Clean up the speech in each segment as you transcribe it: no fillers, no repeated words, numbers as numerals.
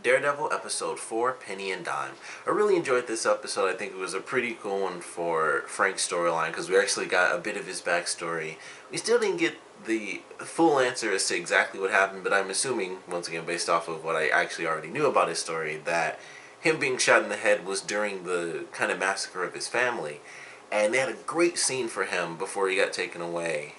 Daredevil episode 4, Penny and Dime. I really enjoyed this episode. I think it was a pretty cool one for Frank's storyline because we actually got a bit of his backstory. We still didn't get the full answer as to exactly what happened, but I'm assuming, once again based off of what I actually already knew about his story, that him being shot in the head was during the kind of massacre of his family. And they had a great scene for him before he got taken away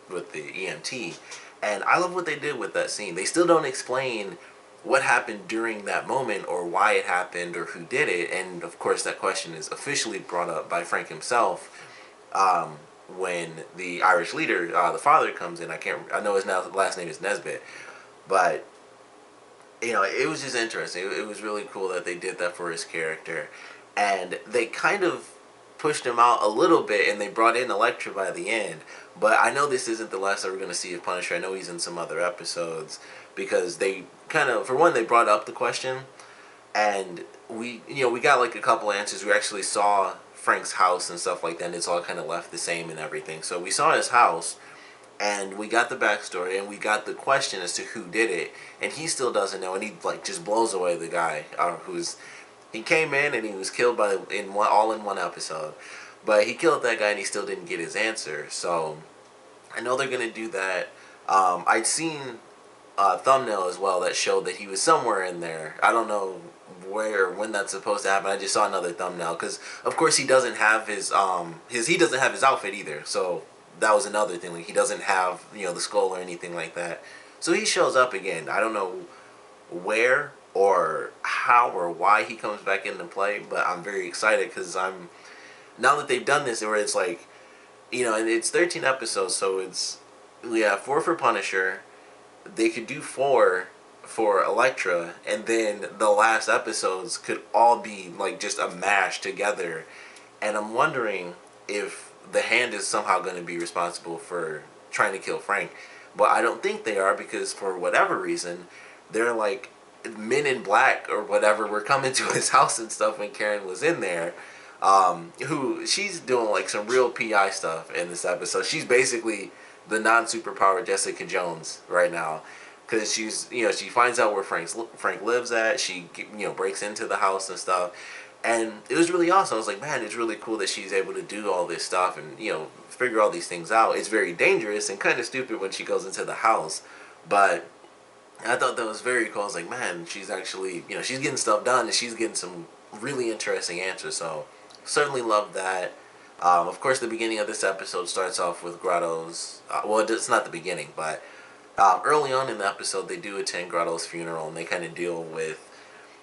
with the EMT. And I love what they did with that scene. They still don't explain what happened during that moment or why it happened or who did it. And of course that question is officially brought up by Frank himself when the Irish leader, the father, comes in. I know his last name is Nesbitt, but you know, it was just interesting. It was really cool that they did that for his character, and they kind of pushed him out a little bit, and they brought in Elektra by the end. But I know this isn't the last that we're going to see of Punisher. I know he's in some other episodes because they kind of, for one, they brought up the question, and we got like a couple answers. We actually saw Frank's house and stuff like that, and it's all kind of left the same and everything. So we saw his house, and we got the backstory, and we got the question as to who did it, and he still doesn't know, and he like just blows away the guy he came in and he was killed all in one episode, but he killed that guy and he still didn't get his answer. So I know they're gonna do that. I'd seen a thumbnail as well that showed that he was somewhere in there. I don't know where or when that's supposed to happen. I just saw another thumbnail because of course he doesn't have his outfit either. So that was another thing. Like, he doesn't have, the skull or anything like that. So he shows up again. I don't know where or how or why he comes back into play, but I'm very excited because now that they've done this where it's like, and it's 13 episodes, so we have 4 for Punisher. They could do 4 for Elektra, and then the last episodes could all be like just a mash together. And I'm wondering if the Hand is somehow going to be responsible for trying to kill Frank, but I don't think they are, because for whatever reason they're like men in black or whatever were coming to his house and stuff when Karen was in there. She's doing like some real PI stuff in this episode. She's basically the non-superpowered Jessica Jones right now, because she finds out where Frank lives at. She breaks into the house and stuff, and it was really awesome. I was like, man, it's really cool that she's able to do all this stuff and figure all these things out. It's very dangerous and kind of stupid when she goes into the house, but I thought that was very cool. I was like, man, she's actually, she's getting stuff done and she's getting some really interesting answers. So certainly love that. Of course, the beginning of this episode starts off with Grotto's, it's not the beginning, but early on in the episode, they do attend Grotto's funeral, and they kind of deal with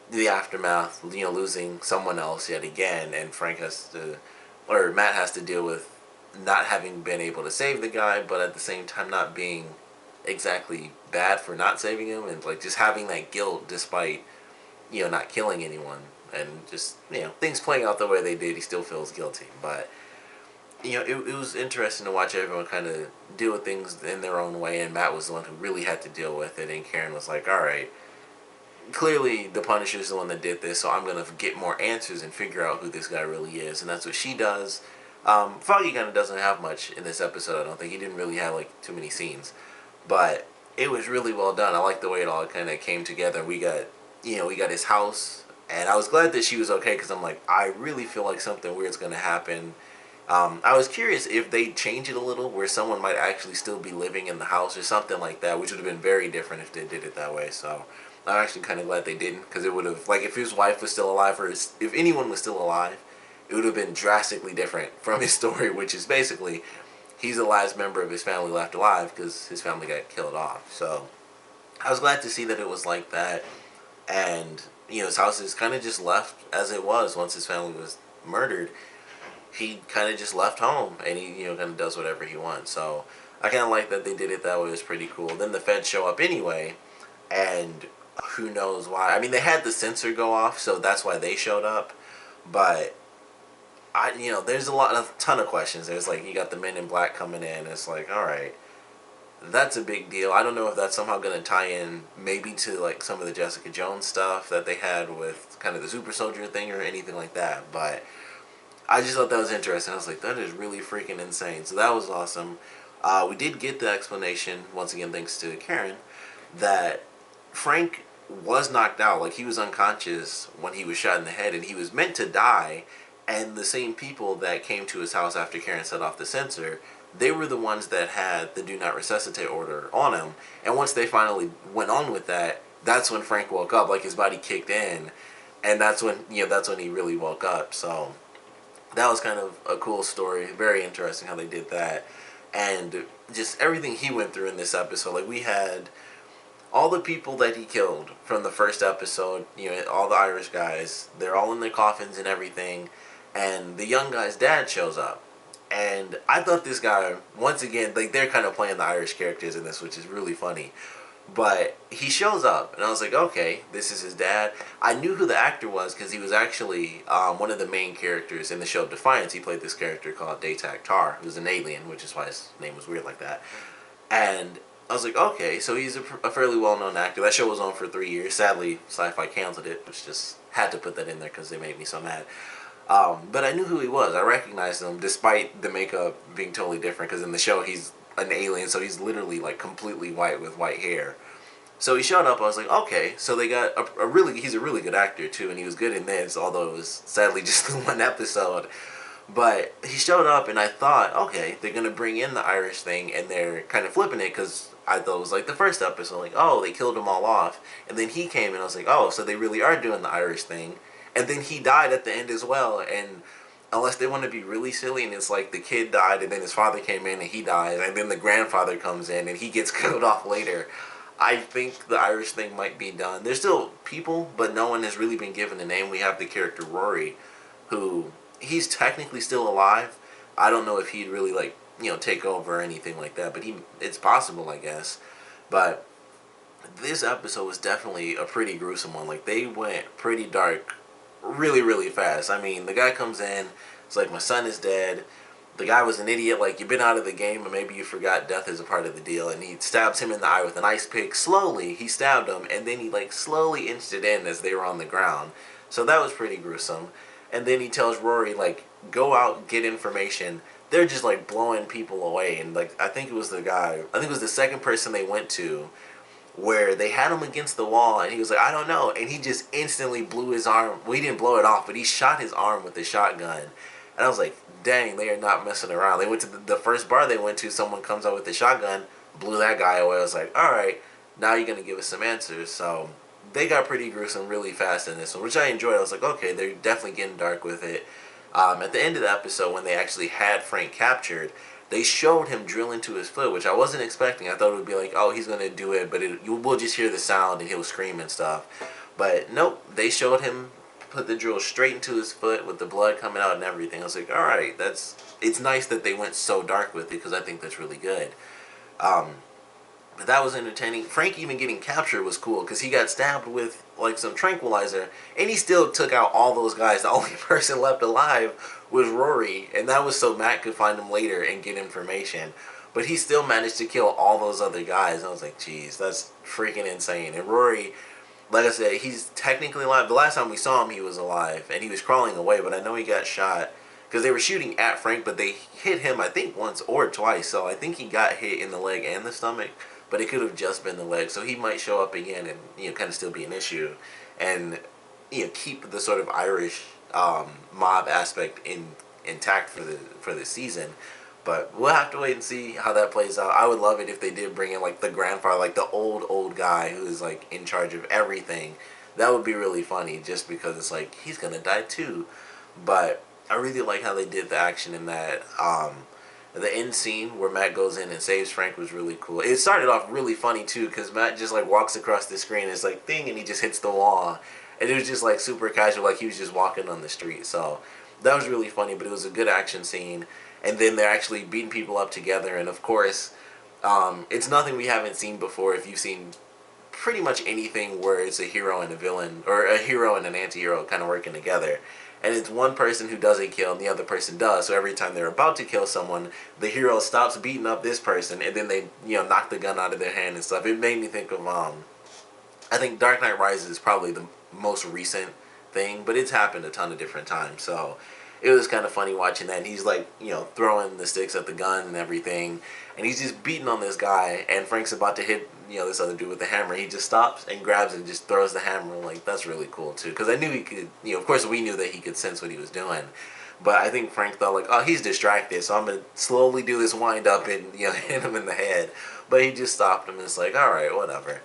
the aftermath, losing someone else yet again, and Matt has to deal with not having been able to save the guy, but at the same time not being exactly bad for not saving him, and like just having that guilt despite not killing anyone, and just things playing out the way they did. He still feels guilty, but it was interesting to watch everyone kind of deal with things in their own way, and Matt was the one who really had to deal with it, and Karen was like, alright, clearly the Punisher's the one that did this, so I'm going to get more answers and figure out who this guy really is, and that's what she does. Foggy kind of doesn't have much in this episode. I don't think he didn't really have like too many scenes, but it was really well done. I like the way it all kind of came together. We got his house, and I was glad that she was okay, because I'm like, I really feel like something weird's going to happen. I was curious if they change it a little, where someone might actually still be living in the house or something like that, which would have been very different if they did it that way. So I'm actually kind of glad they didn't, because it would have, like, if his wife was still alive, or if anyone was still alive, it would have been drastically different from his story, which is basically he's the last member of his family left alive because his family got killed off. So I was glad to see that it was like that, and his house is kind of just left as it was once his family was murdered. He kind of just left home, and he kind of does whatever he wants. So I kind of like that they did it that way. It was pretty cool. Then the feds show up anyway, and who knows why. I mean, they had the sensor go off, so that's why they showed up. But there's a ton of questions. There's like, you got the Men in Black coming in. It's like, all right, that's a big deal. I don't know if that's somehow going to tie in maybe to like some of the Jessica Jones stuff that they had with kind of the super soldier thing or anything like that. But I just thought that was interesting. I was like, that is really freaking insane. So that was awesome. We did get the explanation, once again thanks to Karen, that Frank was knocked out. Like, he was unconscious when he was shot in the head, and he was meant to die. And the same people that came to his house after Karen set off the sensor, they were the ones that had the do not resuscitate order on him. And once they finally went on with that, that's when Frank woke up. Like, his body kicked in, and that's when that's when he really woke up. So that was kind of a cool story. Very interesting how they did that, and just everything he went through in this episode. Like, we had all the people that he killed from the first episode, all the Irish guys, they're all in their coffins and everything, and the young guy's dad shows up. And I thought this guy, once again, like, they're kind of playing the Irish characters in this, which is really funny. But he shows up, and I was like, okay, this is his dad. I knew who the actor was because he was actually one of the main characters in the show Defiance. He played this character called Datak Tar, who's an alien, which is why his name was weird like that. And I was like, okay, so he's a fairly well-known actor. That show was on for 3 years. Sadly, Sci-Fi canceled it, which just had to put that in there because they made me so mad. But I knew who he was. I recognized him despite the makeup being totally different, because in the show he's an alien, so he's literally like completely white with white hair. So he showed up. I was like, okay, so they got he's a really good actor too, and he was good in this, although it was sadly just the one episode. But he showed up, and I thought, okay, they're gonna bring in the Irish thing, and they're kind of flipping it, because I thought it was like the first episode, like, oh, they killed them all off, and then he came, and I was like, oh, so they really are doing the Irish thing. And then he died at the end as well, and unless they want to be really silly, and it's like the kid died, and then his father came in and he dies, and then the grandfather comes in and he gets killed off later, I think the Irish thing might be done. There's still people, but no one has really been given a name. We have the character Rory, who, he's technically still alive. I don't know if he'd really, like, take over or anything like that, but it's possible, I guess. But this episode was definitely a pretty gruesome one. Like, they went pretty dark really, really fast. I mean, the guy comes in, it's like, my son is dead. The guy was an idiot, like, you've been out of the game, and maybe you forgot death is a part of the deal, and he stabs him in the eye with an ice pick. Slowly, he stabbed him, and then he, like, slowly inched it in as they were on the ground. So that was pretty gruesome. And then he tells Rory, like, go out, get information. They're just, like, blowing people away, and, like, I think it was the second person they went to, where they had him against the wall, and he was like, I don't know, and he just instantly blew his arm. Well, he didn't blow it off, but he shot his arm with the shotgun. And I was like, dang, they are not messing around. They went to the first bar they went to, someone comes out with the shotgun, blew that guy away. I was like, alright, now you're going to give us some answers. So they got pretty gruesome really fast in this one, which I enjoyed. I was like, okay, they're definitely getting dark with it. At the end of the episode, when they actually had Frank captured, they showed him drill into his foot, which I wasn't expecting. I thought it would be like, oh, he's going to do it, but we'll just hear the sound and he'll scream and stuff. But nope, they showed him put the drill straight into his foot with the blood coming out and everything. I was like, alright, it's nice that they went so dark with it, because I think that's really good. But that was entertaining. Frank even getting captured was cool, because he got stabbed with, like, some tranquilizer, and he still took out all those guys. The only person left alive was Rory, and that was so Matt could find him later and get information. But he still managed to kill all those other guys. And I was like, geez, that's freaking insane. And Rory, like I said, he's technically alive. The last time we saw him, he was alive, and he was crawling away, but I know he got shot, because they were shooting at Frank, but they hit him, I think, once or twice. So I think he got hit in the leg and the stomach, but it could have just been the leg. So he might show up again and, kind of still be an issue, and, keep the sort of Irish mob aspect intact for the season. But we'll have to wait and see how that plays out. I would love it if they did bring in, like, the grandfather, like the old guy who is, like, in charge of everything. That would be really funny, just because it's like, he's gonna die too. But I really like how they did the action in that. The end scene where Matt goes in and saves Frank was really cool. It started off really funny too, because Matt just, like, walks across the screen, it's like thing, and he just hits the wall, and it was just, like, super casual, like he was just walking on the street. So that was really funny, but it was a good action scene. And then they're actually beating people up together, and of course, it's nothing we haven't seen before. If you've seen pretty much anything where it's a hero and a villain, or a hero and an anti-hero kind of working together, and it's one person who doesn't kill and the other person does, so every time they're about to kill someone, the hero stops beating up this person, and then they, knock the gun out of their hand and stuff. It made me think of, I think Dark Knight Rises is probably the most recent thing, but it's happened a ton of different times. So it was kind of funny watching that. And he's like, throwing the sticks at the gun and everything, and he's just beating on this guy. And Frank's about to hit, this other dude with the hammer. He just stops and grabs it and just throws the hammer. Like, that's really cool too, because I knew he could. Of course, we knew that he could sense what he was doing. But I think Frank thought like, oh, he's distracted, so I'm gonna slowly do this wind up and hit him in the head. But he just stopped him and it's like, all right, whatever.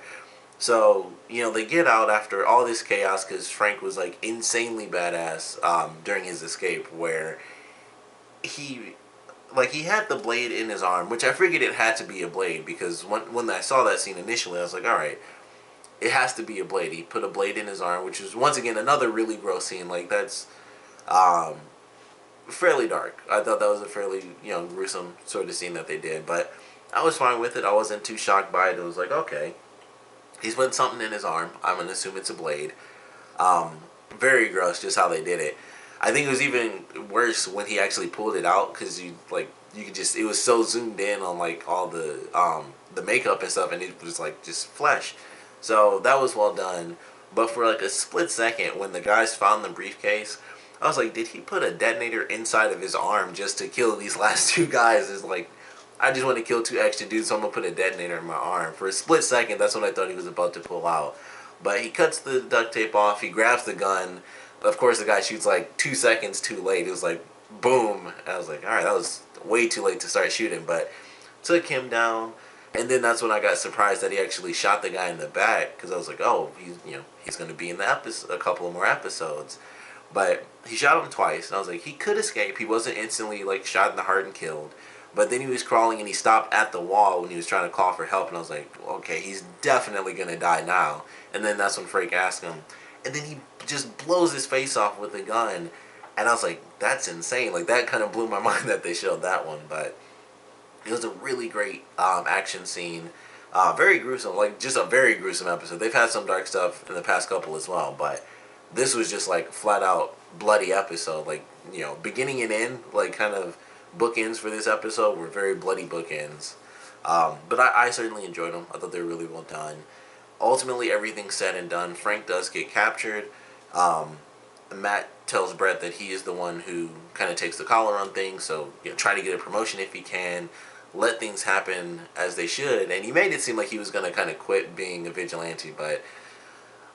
So, they get out after all this chaos because Frank was, like, insanely badass during his escape, where he had the blade in his arm, which I figured it had to be a blade because when I saw that scene initially, I was like, all right, it has to be a blade. He put a blade in his arm, which was, once again, another really gross scene. Like, that's fairly dark. I thought that was a fairly, gruesome sort of scene that they did, but I was fine with it. I wasn't too shocked by it. It was like, okay. He's put something in his arm. I'm going to assume it's a blade. Very gross just how they did it. I think it was even worse when he actually pulled it out because you could just, it was so zoomed in on like all the makeup and stuff, and it was like just flesh. So that was well done. But for like a split second when the guys found the briefcase, I was like, did he put a detonator inside of his arm just to kill these last two guys? It's like, I just want to kill two extra dudes, so I'm going to put a detonator in my arm. For a split second, that's what I thought he was about to pull out. But he cuts the duct tape off, he grabs the gun. Of course, the guy shoots like 2 seconds too late. It was like, boom. I was like, alright, that was way too late to start shooting. But took him down. And then that's when I got surprised that he actually shot the guy in the back. Because I was like, oh, he's going to be in the a couple of more episodes. But he shot him twice. And I was like, he could escape. He wasn't instantly like shot in the heart and killed. But then he was crawling and he stopped at the wall when he was trying to call for help. And I was like, okay, he's definitely going to die now. And then that's when Frank asked him. And then he just blows his face off with a gun. And I was like, that's insane. Like, that kind of blew my mind that they showed that one. But it was a really great action scene. Very gruesome. Like, just a very gruesome episode. They've had some dark stuff in the past couple as well. But this was just, like, flat out bloody episode. Like, beginning and end, like, kind of bookends for this episode were very bloody bookends. But I certainly enjoyed them. I thought they were really well done. Ultimately, everything's said and done. Frank does get captured. Matt tells Brett that he is the one who kind of takes the collar on things, so try to get a promotion if he can. Let things happen as they should. And he made it seem like he was going to kind of quit being a vigilante, but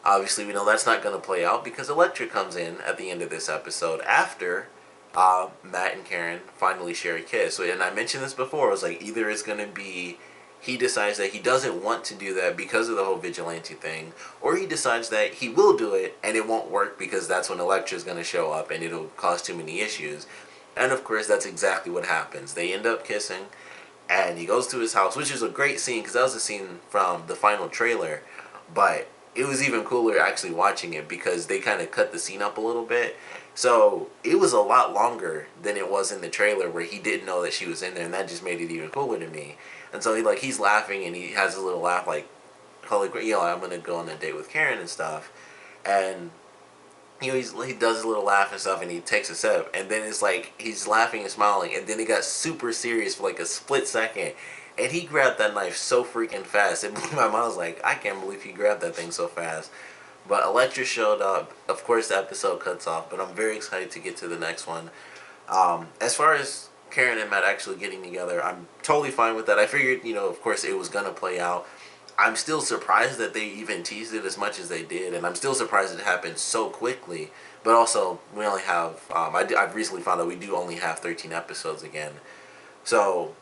obviously we know that's not going to play out because Elektra comes in at the end of this episode after Matt and Karen finally share a kiss. And I mentioned this before. It was like either it's going to be he decides that he doesn't want to do that because of the whole vigilante thing, or he decides that he will do it and it won't work because that's when Elektra's going to show up and it'll cause too many issues. And of course that's exactly what happens. They end up kissing and he goes to his house, which is a great scene because that was a scene from the final trailer, but it was even cooler actually watching it because they kind of cut the scene up a little bit. So it was a lot longer than it was in the trailer where he didn't know that she was in there, and that just made it even cooler to me. And so he's laughing and he has a little laugh like, holy crap, I'm going to go on a date with Karen and stuff. And he does his little laugh and stuff and he takes a sip. And then it's like he's laughing and smiling. And then it got super serious for like a split second. And he grabbed that knife so freaking fast. It blew my mind. I was like, I can't believe he grabbed that thing so fast. But Elektra showed up. Of course, the episode cuts off. But I'm very excited to get to the next one. As far as Karen and Matt actually getting together, I'm totally fine with that. I figured, of course, it was going to play out. I'm still surprised that they even teased it as much as they did. And I'm still surprised it happened so quickly. But also, we only have... I've recently found out we do only have 13 episodes again. So...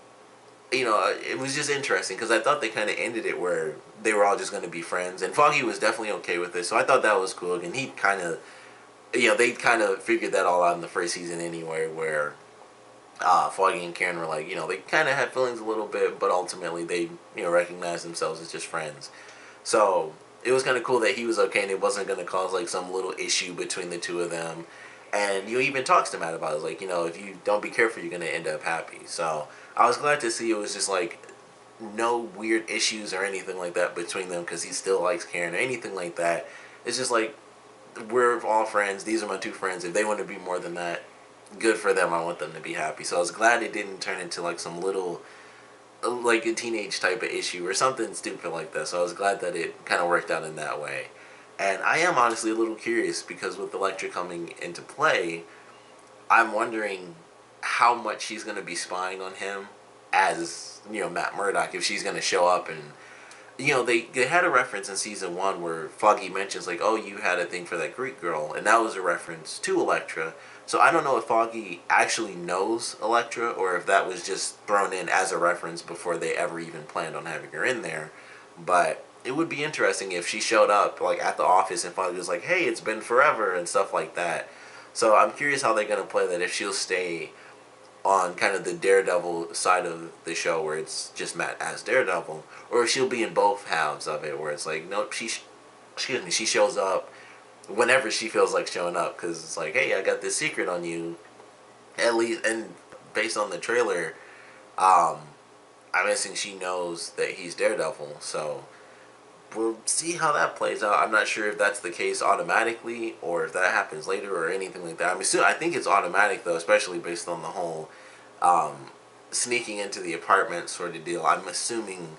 it was just interesting because I thought they kind of ended it where they were all just going to be friends, and Foggy was definitely okay with it, so I thought that was cool. And he kind of, they kind of figured that all out in the first season anyway, where Foggy and Karen were like, they kind of had feelings a little bit, but ultimately they, recognized themselves as just friends. So it was kind of cool that he was okay and it wasn't going to cause like some little issue between the two of them. And even talks to Matt about it. It's like, if you don't be careful, you're going to end up happy. So I was glad to see it was just like no weird issues or anything like that between them because he still likes Karen or anything like that. It's just like, we're all friends. These are my two friends. If they want to be more than that, good for them. I want them to be happy. So I was glad it didn't turn into like some little, like a teenage type of issue or something stupid like that. So I was glad that it kind of worked out in that way. And I am honestly a little curious because with Elektra coming into play, I'm wondering how much she's going to be spying on him as, Matt Murdock, if she's going to show up and, they had a reference in season 1 where Foggy mentions, like, oh, you had a thing for that Greek girl, and that was a reference to Elektra. So I don't know if Foggy actually knows Elektra or if that was just thrown in as a reference before they ever even planned on having her in there. But it would be interesting if she showed up, like, at the office and Foggy was like, hey, it's been forever and stuff like that. So I'm curious how they're going to play that, if she'll stay on kind of the Daredevil side of the show where it's just Matt as Daredevil, or if she'll be in both halves of it where it's like, nope, she shows up whenever she feels like showing up, because it's like, hey, I got this secret on you, at least. And based on the trailer, um, I'm guessing she knows that he's Daredevil, so we'll see how that plays out. I'm not sure if that's the case automatically or if that happens later or anything like that. I think it's automatic though, especially based on the whole um, sneaking into the apartment sort of deal. I'm assuming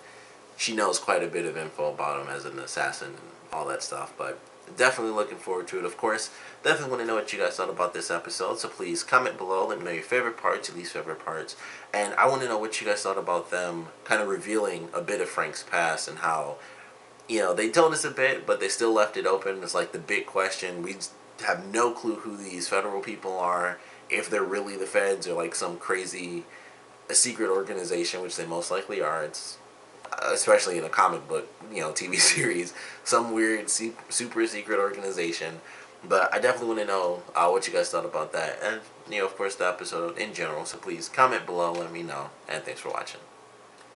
she knows quite a bit of info about him as an assassin and all that stuff, but definitely looking forward to it. Of course, definitely want to know what you guys thought about this episode, so please comment below. Let me know your favorite parts, your least favorite parts, and I want to know what you guys thought about them kind of revealing a bit of Frank's past and how, they told us a bit, but they still left it open. It's like the big question. We have no clue who these federal people are, if they're really the feds or like some crazy a secret organization, which they most likely are. It's especially in a comic book, TV series, some weird super secret organization. But I definitely want to know what you guys thought about that, and of course the episode in general. So please comment below, let me know, and thanks for watching.